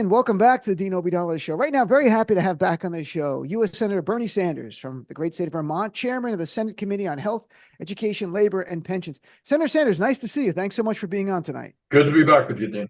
And welcome back to the Dean Obeidallah Show. Right now, very happy to have back on the show U.S. Senator Bernie Sanders from the great state of Vermont, chairman of the Senate Committee on Health, Education, Labor, and Pensions. Senator Sanders, nice to see you. Thanks so much for being on tonight. Good to be back with you, Dean.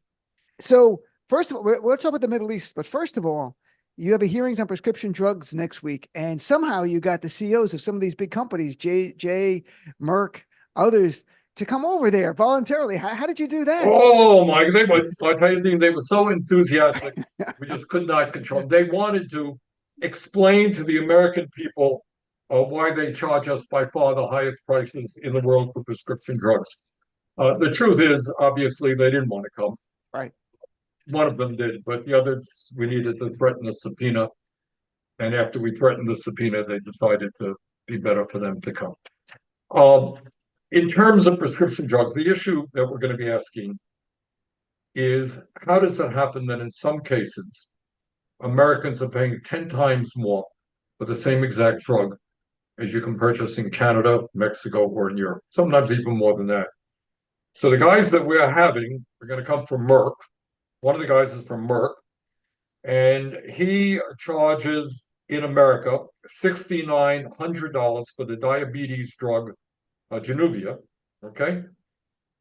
So, first of all, we'll talk about the Middle East, but first of all, you have a hearings on prescription drugs next week, and somehow you got the CEOs of some of these big companies, J, Merck, others, to come over there voluntarily. How did you do that? Oh my! I tell you, Dean, they were so enthusiastic. We just could not control them. They wanted to explain to the American people why they charge us by far the highest prices in the world for prescription drugs. The truth is, obviously, they didn't want to come. Right. One of them did, but the others, we needed to threaten a subpoena. And after we threatened the subpoena, they decided to be better for them to come. In terms of prescription drugs, the issue that we're going to be asking is how does it happen that in some cases, Americans are paying 10 times more for the same exact drug as you can purchase in Canada, Mexico, or in Europe, sometimes even more than that. So the guys that we're having are going to come from Merck. One of the guys is from Merck, and he charges in America $6,900 for the diabetes drug Januvia, okay?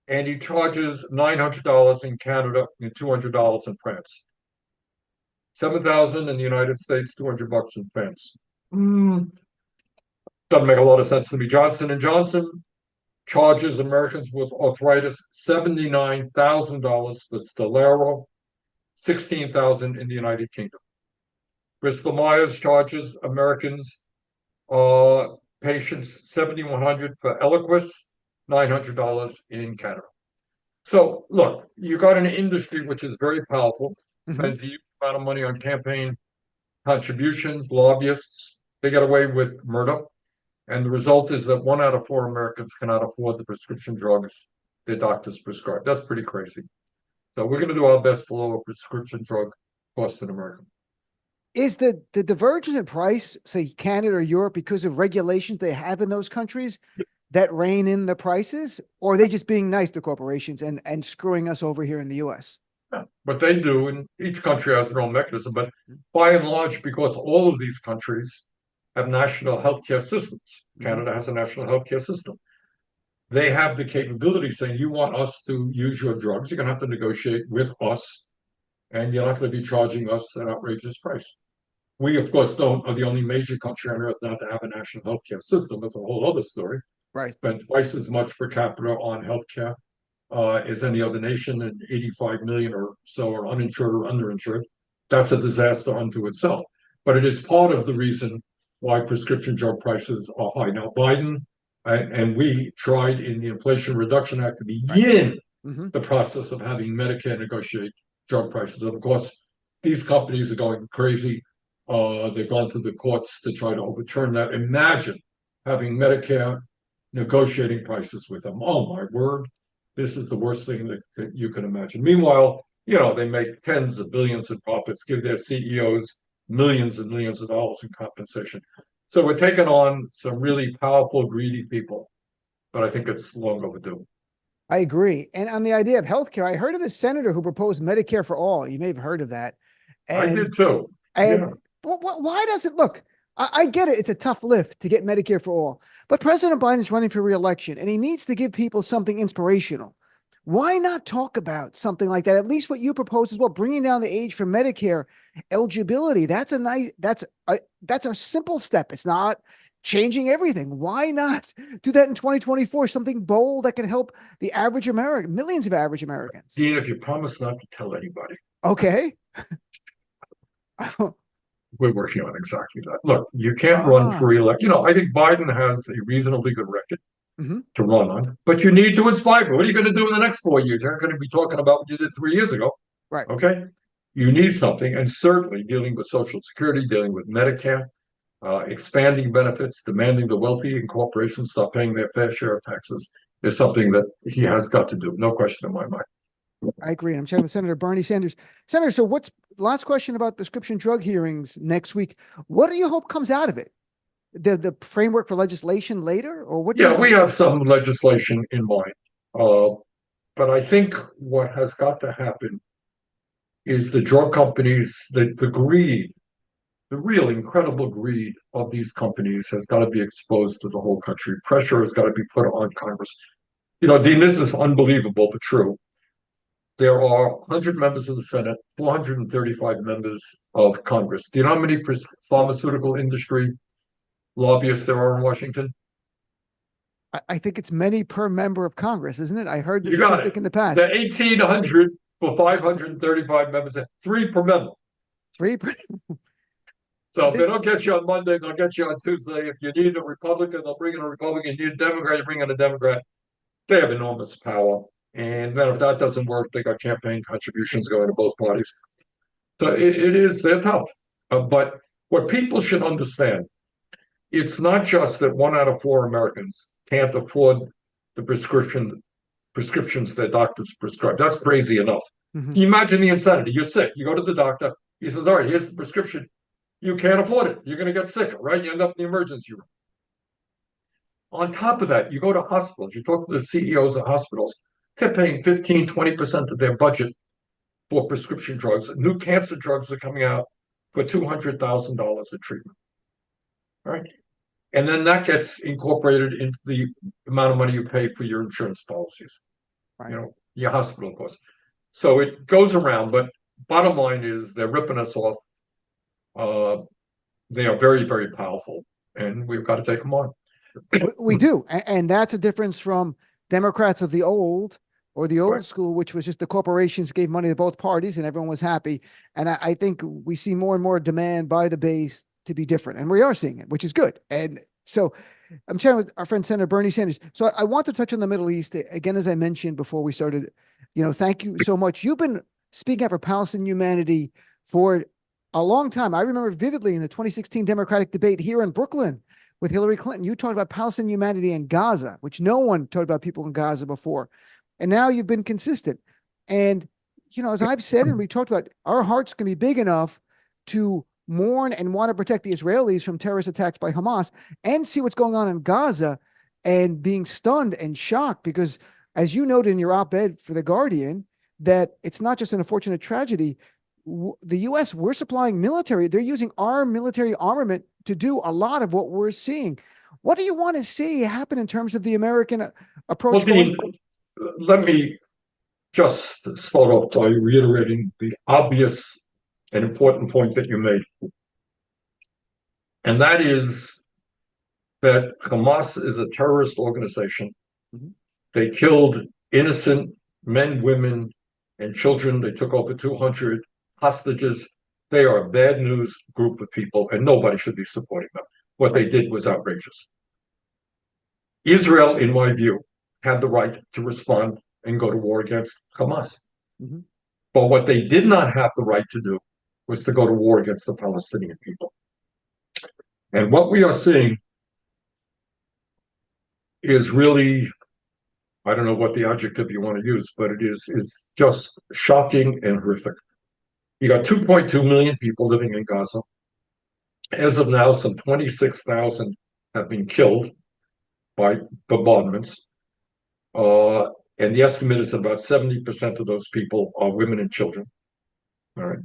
And he charges $900 in Canada and $200 in France. $7,000 in the United States, $200 in France. Doesn't make a lot of sense to me. Johnson & Johnson charges Americans with arthritis $79,000 for Stelara, $16,000 in the United Kingdom. Bristol Myers charges Americans patients $7,100 for Eliquis, $900 in Canada. So look, you got an industry which is very powerful, spends a huge amount of money on campaign contributions, lobbyists. They get away with murder, and the result is that 1 out of 4 Americans cannot afford the prescription drugs their doctors prescribe. That's pretty crazy. So we're going to do our best to lower prescription drug costs in America. Is the divergence in price, say Canada or Europe, because of regulations they have in those countries that rein in the prices, or are they just being nice to corporations and screwing us over here in the U.S.? Yeah, but they do, and each country has their own mechanism. But by and large, because all of these countries have national healthcare systems, Canada has a national healthcare system. They have the capability saying, you want us to use your drugs, you're going to have to negotiate with us, and you're not going to be charging us an outrageous price. We, of course, are the only major country on earth not to have a national healthcare system. That's a whole other story. Right. Spend twice as much per capita on healthcare as any other nation, and 85 million or so are uninsured or underinsured. That's a disaster unto itself. But it is part of the reason why prescription drug prices are high. Now, Biden and we tried in the Inflation Reduction Act to begin the process of having Medicare negotiate drug prices. And of course, these companies are going crazy. They've gone to the courts to try to overturn that. Imagine having Medicare negotiating prices with them. Oh, my word. This is the worst thing that you can imagine. Meanwhile, you know, they make tens of billions in profits, give their CEOs millions and millions of dollars in compensation. So we're taking on some really powerful, greedy people. But I think it's long overdue. I agree. And on the idea of healthcare, I heard of this senator who proposed Medicare for all. You may have heard of that. I did too. And why does it look? I get it. It's a tough lift to get Medicare for all. But President Biden's running for re-election, and he needs to give people something inspirational. Why not talk about something like that? At least what you propose as well, bringing down the age for Medicare eligibility. That's a simple step. It's not changing everything. Why not do that in 2024? Something bold that can help the average American, millions of average Americans. Dean, if you promise not to tell anybody. Okay. We're working on exactly that. Look, you can't run for re-election. You know, I think Biden has a reasonably good record to run on, but you need to inspire. What are you going to do in the next 4 years? You're not going to be talking about what you did 3 years ago. Right. Okay. You need something, and certainly dealing with Social Security, dealing with Medicare, expanding benefits, demanding the wealthy and corporations stop paying their fair share of taxes is something that he has got to do. No question in my mind. I agree. I'm chatting with Senator Bernie Sanders. Senator, so last question about prescription drug hearings next week. What do you hope comes out of it? The framework for legislation later, or what? Yeah, we have some legislation in mind. But I think what has got to happen is the drug companies, the greed, the real incredible greed of these companies has got to be exposed to the whole country. Pressure has got to be put on Congress. You know, Dean, this is unbelievable but true. There are 100 members of the Senate, 435 members of Congress. Do you know how many pharmaceutical industry lobbyists there are in Washington? I think it's many per member of Congress, isn't it? I heard the You got statistic it. in the past. The 1,800 for 535 members, 3 per member. Three. Per- So if they don't get you on Monday, they'll get you on Tuesday. If you need a Republican, they'll bring in a Republican. You need a Democrat, you bring in a Democrat. They have enormous power. And then if that doesn't work, they got campaign contributions going to both parties. So it is, they're tough. But what people should understand, it's not just that 1 out of 4 Americans can't afford the prescriptions their doctors prescribe. That's crazy enough. Mhm. You imagine the insanity. You're sick. You go to the doctor. He says, all right, here's the prescription. You can't afford it. You're going to get sick, right? You end up in the emergency room. On top of that, you go to hospitals. You talk to the CEOs of hospitals. They're paying 15, 20% of their budget for prescription drugs. New cancer drugs are coming out for $200,000 a treatment. All right. And then that gets incorporated into the amount of money you pay for your insurance policies, Right. you know, your hospital costs. So it goes around, but bottom line is they're ripping us off. They are very, very powerful, and we've got to take them on. We do. And that's a difference from Democrats of the old or the old Right. school, which was just the corporations gave money to both parties and everyone was happy. And I think we see more and more demand by the base to be different. And we are seeing it, which is good. And so I'm chatting with our friend Senator Bernie Sanders. So I want to touch on the Middle East again, as I mentioned before we started. You know, thank you so much. You've been speaking out for Palestinian humanity for a long time. I remember vividly in the 2016 Democratic debate here in Brooklyn with Hillary Clinton, you talked about Palestinian humanity in Gaza, which no one talked about people in Gaza before. And now you've been consistent. And, you know, as I've said, and we talked about, our hearts can be big enough to mourn and want to protect the Israelis from terrorist attacks by Hamas and see what's going on in Gaza and being stunned and shocked because, as you noted in your op-ed for The Guardian, that it's not just an unfortunate tragedy. The U.S., we're supplying military. They're using our military armament to do a lot of what we're seeing. What do you want to see happen in terms of the American approach? Well, Dean, let me just start off by reiterating the obvious and important point that you made. And that is that Hamas is a terrorist organization. Mm-hmm. They killed innocent men, women, and children. They took over 200 hostages. They are a bad news group of people, and nobody should be supporting them. What they did was outrageous. Israel, in my view, had the right to respond and go to war against Hamas. Mm-hmm. But what they did not have the right to do was to go to war against the Palestinian people. And what we are seeing is really, I don't know what the adjective you want to use, but it is just shocking and horrific. You got 2.2 million people living in Gaza. As of now, some 26,000 have been killed by bombardments. And the estimate is that about 70% of those people are women and children. All right.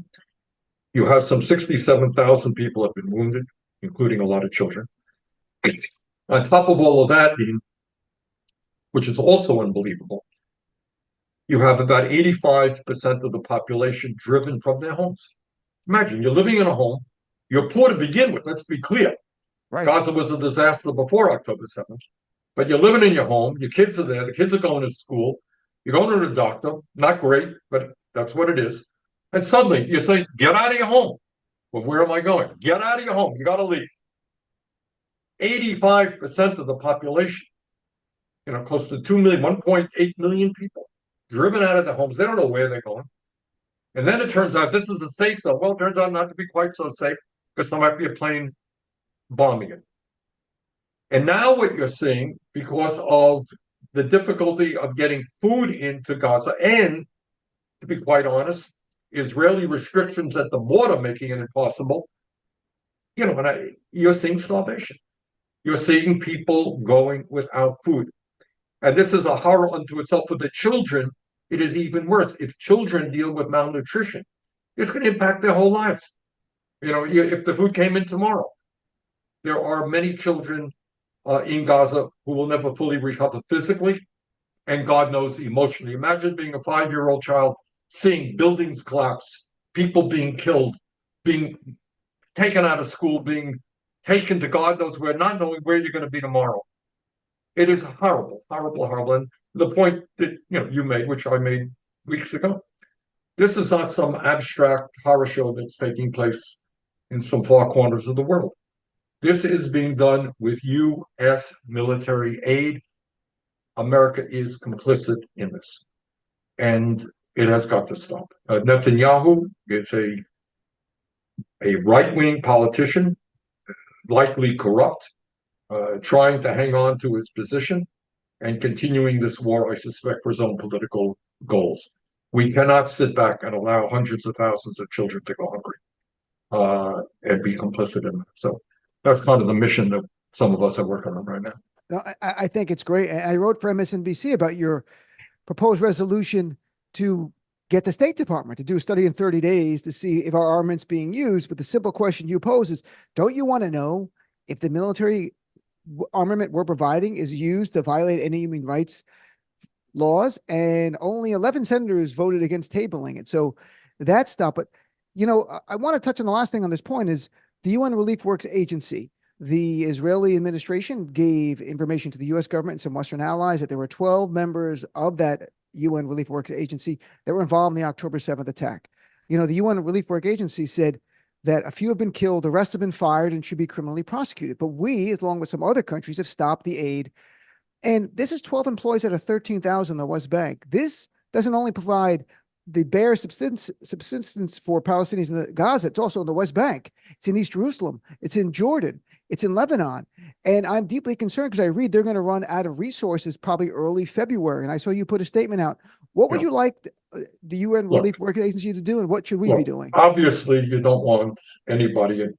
You have some 67,000 people have been wounded, including a lot of children. On top of all of that, which is also unbelievable, you have about 85% of the population driven from their homes. Imagine you're living in a home, you're poor to begin with, let's be clear. Right. Gaza was a disaster before October 7th, but you're living in your home, your kids are there, the kids are going to school, you're going to the doctor, not great, but that's what it is. And suddenly you say, get out of your home. Well, where am I going? Get out of your home, you got to leave. 85% of the population, you know, close to 2 million, 1.8 million people driven out of their homes. They don't know where they're going. And then it turns out this is a safe zone. Well, it turns out not to be quite so safe because there might be a plane bombing it. And now what you're seeing, because of the difficulty of getting food into Gaza, and to be quite honest, Israeli restrictions at the border making it impossible, you know, you're seeing starvation. You're seeing people going without food. And this is a horror unto itself. For the children, it is even worse. If children deal with malnutrition, It's going to impact their whole lives. If the food came in tomorrow, there are many children in Gaza who will never fully recover physically, and God knows emotionally. Imagine being a 5-year-old child, seeing buildings collapse, people being killed, being taken out of school, being taken to God knows where, not knowing where you're going to be tomorrow. It is horrible, horrible, horrible. And the point that you made, which I made weeks ago, this is not some abstract horror show that's taking place in some far corners of the world. This is being done with U.S. military aid. America is complicit in this, and it has got to stop. Netanyahu is a right-wing politician, likely corrupt, trying to hang on to his position and continuing this war, I suspect, for his own political goals. We cannot sit back and allow hundreds of thousands of children to go hungry and be complicit in that. So that's kind of the mission that some of us are working on right now. No, I think it's great. I wrote for MSNBC about your proposed resolution to get the State Department to do a study in 30 days to see if our armament's being used. But the simple question you pose is, don't you want to know if the military armament we're providing is used to violate any human rights laws? And only 11 senators voted against tabling it. So that's stopped. But, I want to touch on the last thing on this point is the UN Relief Works Agency. The Israeli administration gave information to the U.S. government and some Western allies that there were 12 members of that UN Relief Works Agency that were involved in the October 7th attack. The UN Relief Works Agency said that a few have been killed, the rest have been fired and should be criminally prosecuted. But we, along with some other countries, have stopped the aid. And this is 12 employees out of 13,000 in the West Bank. This doesn't only provide the bare subsistence for Palestinians in Gaza, it's also in the West Bank. It's in East Jerusalem. It's in Jordan. It's in Lebanon. And I'm deeply concerned because I read they're going to run out of resources probably early February. And I saw you put a statement out. What would you like the UN Relief Works Agency to do, and what should we be doing? Obviously, you don't want anybody in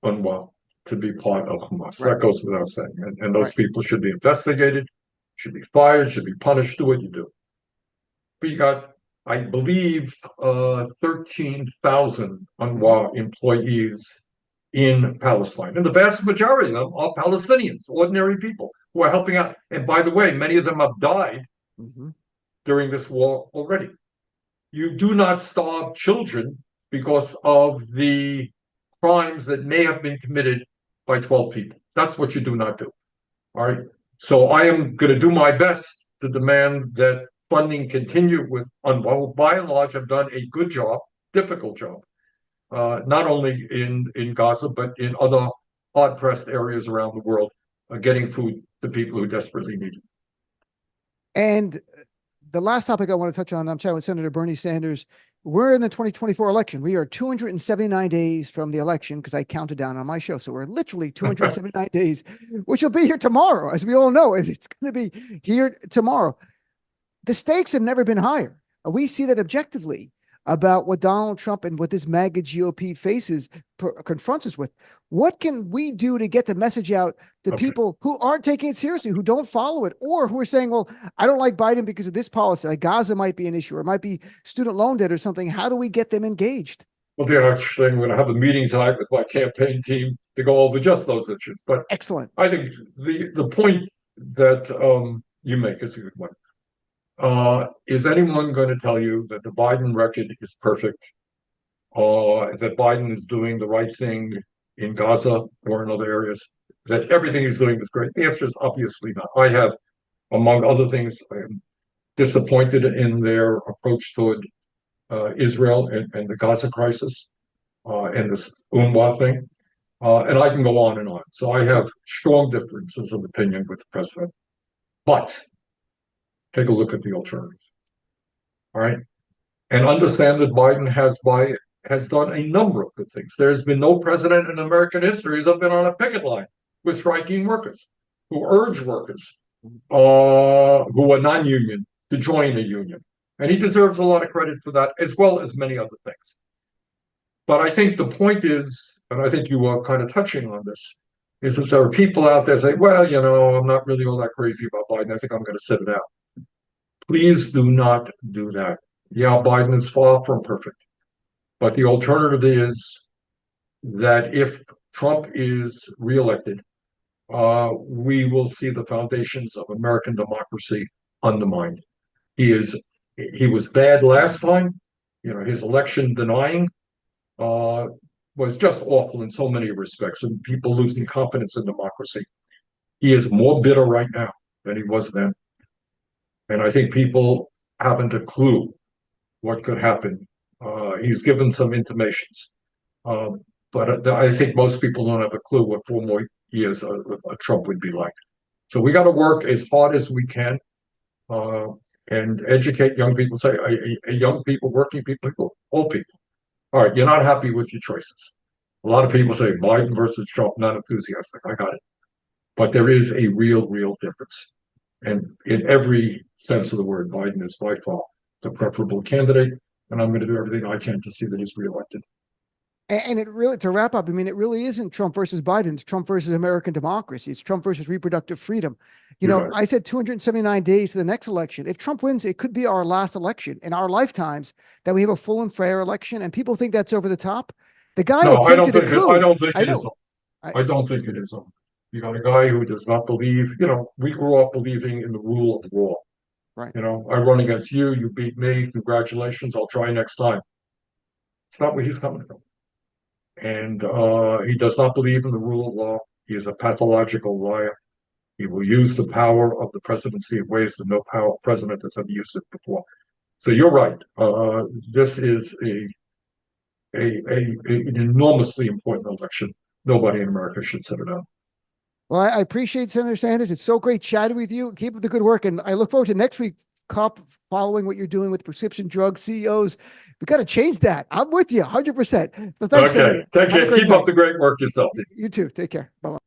UNRWA to be part of Hamas. Right. That goes without saying. And those people should be investigated, should be fired, should be punished. Do what you do. But you got, I believe, 13,000 UNRWA employees in Palestine. And the vast majority of them are Palestinians, ordinary people who are helping out. And by the way, many of them have died during this war already. You do not starve children because of the crimes that may have been committed by 12 people. That's what you do not do. All right. So I am going to do my best to demand that funding continue with UNRWA, who by and large have done a good job, difficult job, not only in Gaza, but in other hard-pressed areas around the world, getting food to people who desperately need it. And the last topic I want to touch on, I'm chatting with Senator Bernie Sanders. We're in the 2024 election. We are 279 days from the election because I counted down on my show. So we're literally 279 days, which will be here tomorrow, as we all know. It's going to be here tomorrow. The stakes have never been higher. We see that objectively about what Donald Trump and what this MAGA GOP confronts us with. What can we do to get the message out to people who aren't taking it seriously, who don't follow it, or who are saying, well, I don't like Biden because of this policy, like Gaza might be an issue, or it might be student loan debt or something. How do we get them engaged? Well, actually, I'm going to have a meeting tonight with my campaign team to go over just those issues. But excellent. I think the point that you make is a good one. Is anyone going to tell you that the Biden record is perfect, that Biden is doing the right thing in Gaza or in other areas, that everything he's doing is great? The answer is obviously not. I have, among other things, I am disappointed in their approach toward Israel and the Gaza crisis and this UNRWA thing. And I can go on and on. So I have strong differences of opinion with the president. But take a look at the alternatives. All right. And understand that Biden has done a number of good things. There's been no president in American history who's been on a picket line with striking workers, who urge workers who are non-union to join a union. And he deserves a lot of credit for that, as well as many other things. But I think the point is, and I think you are kind of touching on this, is that there are people out there saying, well, I'm not really all that crazy about Biden. I think I'm going to sit it out. Please do not do that. Yeah, Biden is far from perfect. But the alternative is that if Trump is reelected, we will see the foundations of American democracy undermined. He was bad last time. His election denying was just awful in so many respects, and people losing confidence in democracy. He is more bitter right now than he was then. And I think people haven't a clue what could happen. He's given some intimations, but I think most people don't have a clue what 4 more years of Trump would be like. So we got to work as hard as we can and educate young people. Say, young people, working people, old people. All right, you're not happy with your choices. A lot of people say Biden versus Trump, not enthusiastic. I got it. But there is a real difference. And in every sense of the word, Biden is by far the preferable candidate. And I'm going to do everything I can to see that he's reelected. And it really, to wrap up, I mean, it really isn't Trump versus Biden. It's Trump versus American democracy. It's Trump versus reproductive freedom. I said 279 days to the next election. If Trump wins, it could be our last election in our lifetimes that we have a full and fair election. And people think that's over the top. The guy attempted a coup. I don't think it is. I don't think it is. You got a guy who does not believe, we grew up believing in the rule of law. Right. I run against you, you beat me, congratulations, I'll try next time. It's not where he's coming from. And he does not believe in the rule of law. He is a pathological liar. He will use the power of the presidency in ways that no president has ever used it before. So you're right. This is an enormously important election. Nobody in America should sit it out. Well, I appreciate Senator Sanders. It's so great chatting with you. Keep up the good work. And I look forward to next week, following what you're doing with prescription drug CEOs. We got to change that. I'm with you 100%. So thanks, okay. Take care. Keep up the great work yourself. You too. Take care. Bye-bye.